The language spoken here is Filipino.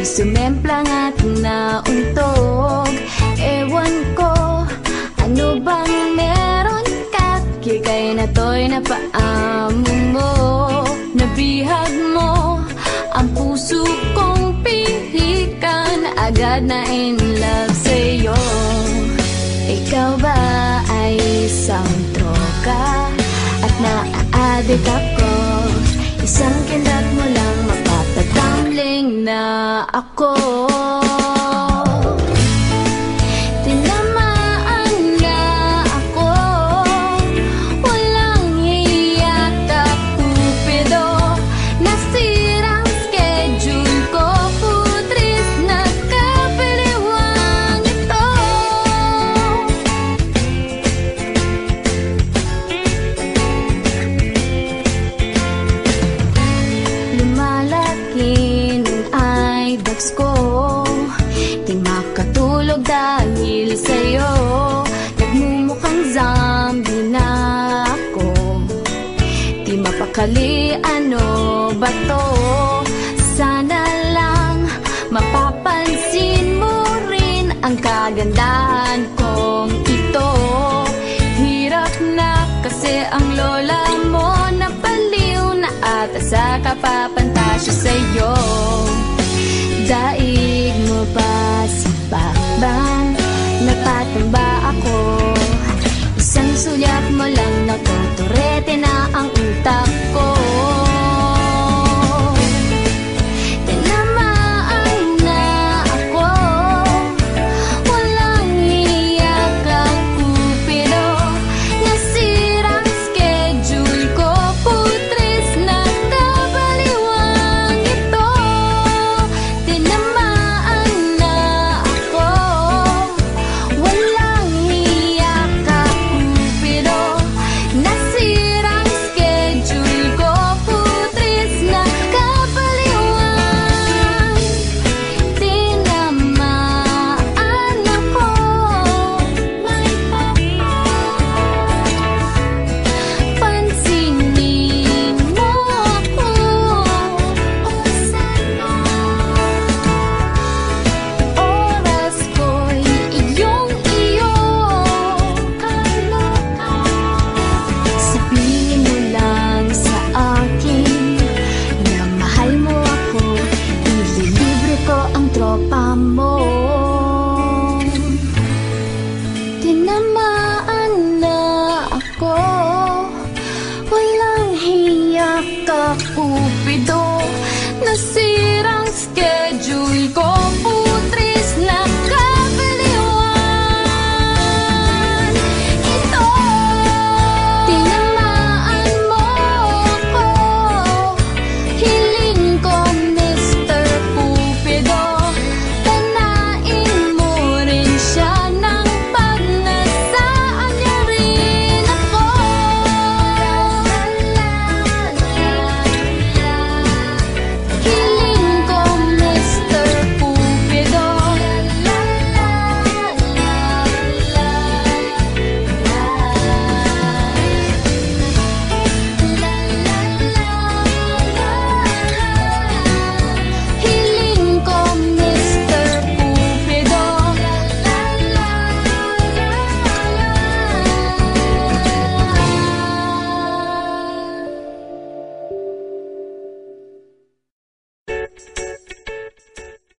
sumemplang at nauntog. Ewan ko, ano bang meron ka? Kikay na to'y napaamo mo. Nabihag mo ang puso kong pihikan, agad na in love sa'yo. Ikaw ba ay isang troka at naa-addict ako? Isang kindat mo lang mapapatambling na ako. Tinamaan na ako, walang hiya ka Cupido. Nasirang schedule ko, putris na kapiliwang ito. Lumalaki ng eyebags ko, di makatulog dahil sa'yo. Nagmumukhang zombie na ako, di mapakali ano ba to? Sana lang mapapansin mo rin ang kagandahan kong ito. Hirap na kasi ang lola mo, napaliw na ata sa kapapantasya sa'yo. Daig mo pa si Bakbang, napatamba ako. Isang sulyap mo lang, natuturete na ang utak